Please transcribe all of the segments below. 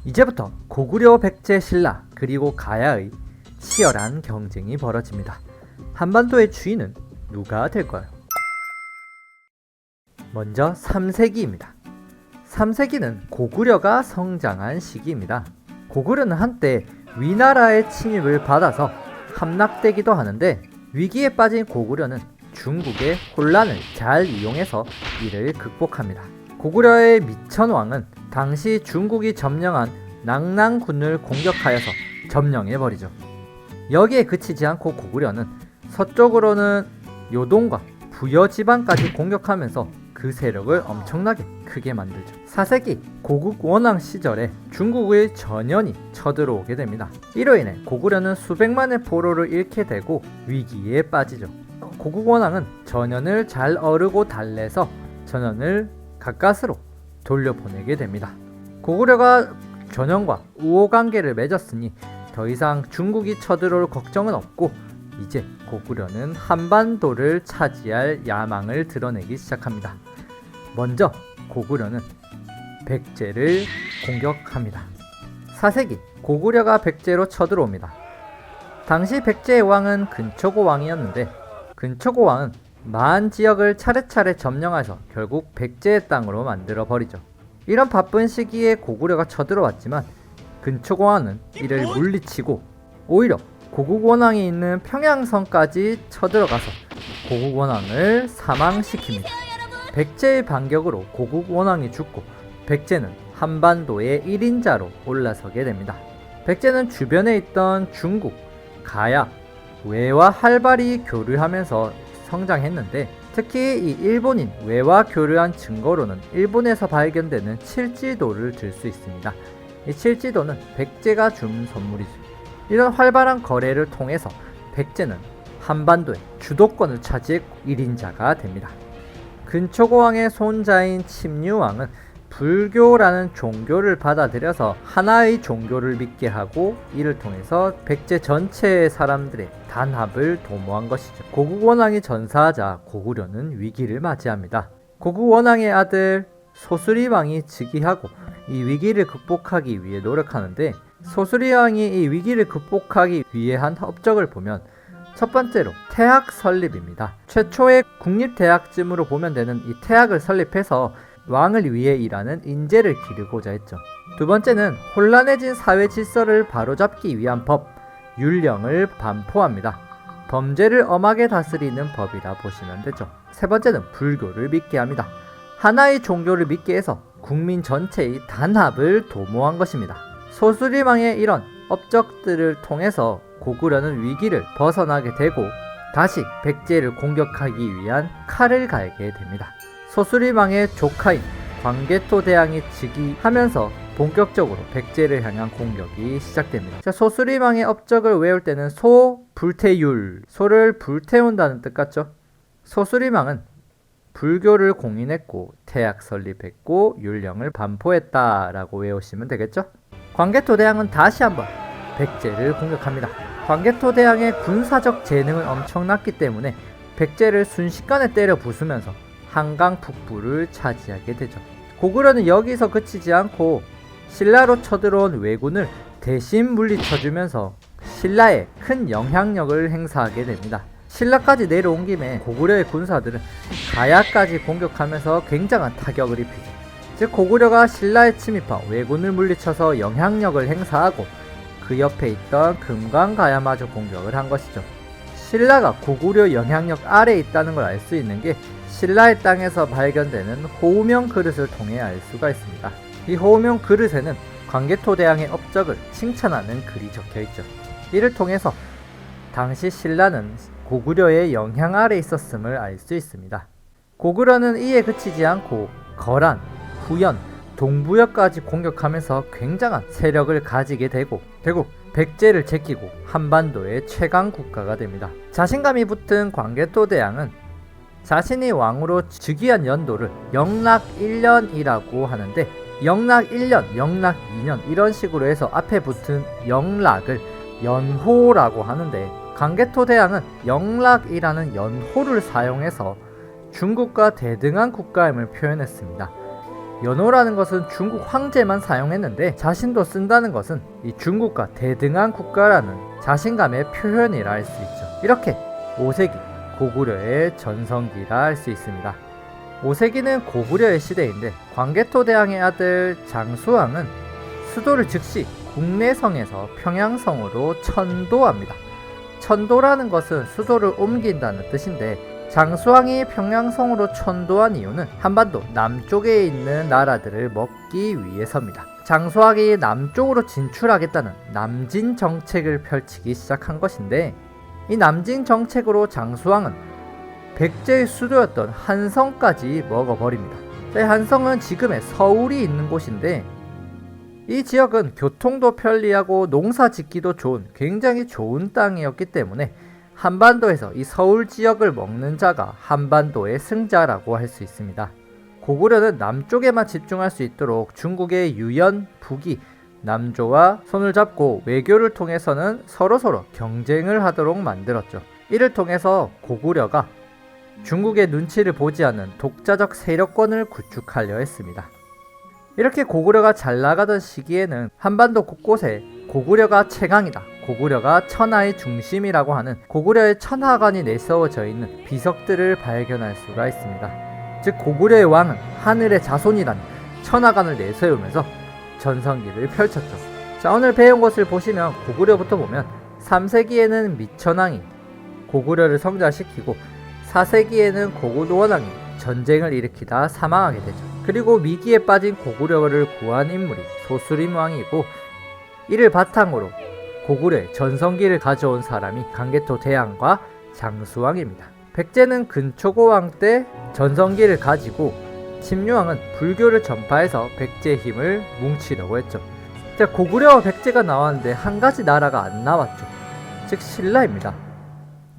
이제부터 고구려, 백제, 신라 그리고 가야의 치열한 경쟁이 벌어집니다. 한반도의 주인은 누가 될까요? 먼저 3세기입니다. 3세기는 고구려가 성장한 시기입니다. 고구려는 한때 위나라의 침입을 받아서 함락되기도 하는데, 위기에 빠진 고구려는 중국의 혼란을 잘 이용해서 이를 극복합니다. 고구려의 미천왕은 당시 중국이 점령한 낙랑군을 공격하여서 점령해버리죠. 여기에 그치지 않고 고구려는 서쪽으로는 요동과 부여 지방까지 공격하면서 그 세력을 엄청나게 크게 만들죠. 4세기 고국 원왕 시절에 중국의 전연이 쳐들어오게 됩니다. 이로 인해 고구려는 수백만의 포로를 잃게 되고 위기에 빠지죠. 고국 원왕은 전연을 잘 어르고 달래서 전연을 가까스로 돌려보내게 됩니다. 고구려가 전연과 우호관계를 맺었으니 더 이상 중국이 쳐들어올 걱정은 없고, 이제 고구려는 한반도를 차지할 야망을 드러내기 시작합니다. 먼저 고구려는 백제를 공격합니다. 4세기 고구려가 백제로 쳐들어옵니다. 당시 백제의 왕은 근초고 왕이었는데, 근초고 왕은 많은 지역을 차례차례 점령해서 결국 백제의 땅으로 만들어버리죠. 이런 바쁜 시기에 고구려가 쳐들어왔지만 근초고 왕은 이를 물리치고 오히려 고국 원왕이 있는 평양성까지 쳐들어가서 고국 원왕을 사망시킵니다. 백제의 반격으로 고국 원왕이 죽고 백제는 한반도의 1인자로 올라서게 됩니다. 백제는 주변에 있던 중국, 가야, 외와 활발히 교류하면서 성장했는데, 특히 이 일본인 외와 교류한 증거로는 일본에서 발견되는 칠지도를 들 수 있습니다. 이 칠지도는 백제가 준 선물이죠. 이런 활발한 거래를 통해서 백제는 한반도의 주도권을 차지했고 1인자가 됩니다. 근초고왕의 손자인 침류왕은 불교라는 종교를 받아들여서 하나의 종교를 믿게 하고, 이를 통해서 백제 전체의 사람들의 단합을 도모한 것이죠. 고국원왕이 전사하자 고구려는 위기를 맞이합니다. 고국원왕의 아들 소수리왕이 즉위하고 이 위기를 극복하기 위해 노력하는데, 소수리왕이 이 위기를 극복하기 위해 한 업적을 보면 첫 번째로 태학 설립입니다. 최초의 국립대학쯤으로 보면 되는 이 태학을 설립해서 왕을 위해 일하는 인재를 기르고자 했죠. 두 번째는 혼란해진 사회 질서를 바로잡기 위한 법, 율령을 반포합니다. 범죄를 엄하게 다스리는 법이라 보시면 되죠. 세 번째는 불교를 믿게 합니다. 하나의 종교를 믿게 해서 국민 전체의 단합을 도모한 것입니다. 소수리왕의 이런 업적들을 통해서 고구려는 위기를 벗어나게 되고 다시 백제를 공격하기 위한 칼을 갈게 됩니다. 소수리왕의 조카인 광개토 대왕이 즉위하면서 본격적으로 백제를 향한 공격이 시작됩니다. 자, 소수리왕의 업적을 외울 때는 불태율, 소를 불태운다는 뜻 같죠? 소수리왕은 불교를 공인했고 태학 설립했고 율령을 반포했다라고 외우시면 되겠죠? 광개토 대왕은 다시 한번 백제를 공격합니다. 광개토 대왕의 군사적 재능은 엄청났기 때문에 백제를 순식간에 때려 부수면서 한강 북부를 차지하게 되죠. 고구려는 여기서 그치지 않고 신라로 쳐들어온 왜군을 대신 물리쳐주면서 신라에 큰 영향력을 행사하게 됩니다. 신라까지 내려온 김에 고구려의 군사들은 가야까지 공격하면서 굉장한 타격을 입히죠. 즉 고구려가 신라에 침입한 왜군을 물리쳐서 영향력을 행사하고 그 옆에 있던 금강가야마저 공격을 한 것이죠. 신라가 고구려 영향력 아래에 있다는 걸 알 수 있는 게 신라의 땅에서 발견되는 호우명 그릇을 통해 알 수가 있습니다. 이 호우명 그릇에는 광개토 대왕의 업적을 칭찬하는 글이 적혀있죠. 이를 통해서 당시 신라는 고구려의 영향 아래에 있었음을 알 수 있습니다. 고구려는 이에 그치지 않고 거란, 후연, 동부여까지 공격하면서 굉장한 세력을 가지게 되고 결국 백제를 제끼고 한반도의 최강 국가가 됩니다. 자신감이 붙은 광개토 대왕은 자신이 왕으로 즉위한 연도를 영락 1년이라고 하는데, 영락 1년, 영락 2년 이런 식으로 해서 앞에 붙은 영락을 연호라고 하는데, 광개토 대왕은 영락이라는 연호를 사용해서 중국과 대등한 국가임을 표현했습니다. 연호라는 것은 중국 황제만 사용했는데 자신도 쓴다는 것은 이 중국과 대등한 국가라는 자신감의 표현이라 할 수 있죠. 이렇게 5세기 고구려의 전성기라 할 수 있습니다. 5세기는 고구려의 시대인데 광개토대왕의 아들 장수왕은 수도를 즉시 국내성에서 평양성으로 천도합니다. 천도라는 것은 수도를 옮긴다는 뜻인데 장수왕이 평양성으로 천도한 이유는 한반도 남쪽에 있는 나라들을 먹기 위해서입니다. 장수왕이 남쪽으로 진출하겠다는 남진 정책을 펼치기 시작한 것인데 이 남진 정책으로 장수왕은 백제의 수도였던 한성까지 먹어버립니다. 한성은 지금의 서울이 있는 곳인데 이 지역은 교통도 편리하고 농사 짓기도 좋은 굉장히 좋은 땅이었기 때문에 한반도에서 이 서울 지역을 먹는 자가 한반도의 승자라고 할 수 있습니다. 고구려는 남쪽에만 집중할 수 있도록 중국의 유연, 북이 남조와 손을 잡고 외교를 통해서는 서로서로 경쟁을 하도록 만들었죠. 이를 통해서 고구려가 중국의 눈치를 보지 않는 독자적 세력권을 구축하려 했습니다. 이렇게 고구려가 잘 나가던 시기에는 한반도 곳곳에 고구려가 최강이다, 고구려가 천하의 중심이라고 하는 고구려의 천하관이 내세워져 있는 비석들을 발견할 수가 있습니다. 즉 고구려의 왕은 하늘의 자손이란 천하관을 내세우면서 전성기를 펼쳤죠. 자, 오늘 배운 것을 보시면 고구려부터 보면 3세기에는 미천왕이 고구려를 성장시키고 4세기에는 고구려원왕이 전쟁을 일으키다 사망하게 되죠. 그리고 위기에 빠진 고구려를 구한 인물이 소수림왕이고 이를 바탕으로 고구려의 전성기를 가져온 사람이 강개토 대왕과 장수왕입니다. 백제는 근초고왕 때 전성기를 가지고 침류왕은 불교를 전파해서 백제의 힘을 뭉치려고 했죠. 자, 고구려와 백제가 나왔는데 한 가지 나라가 안 나왔죠. 즉 신라입니다.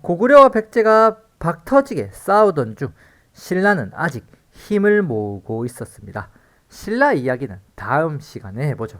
고구려와 백제가 박터지게 싸우던 중 신라는 아직 힘을 모으고 있었습니다. 신라 이야기는 다음 시간에 해보죠.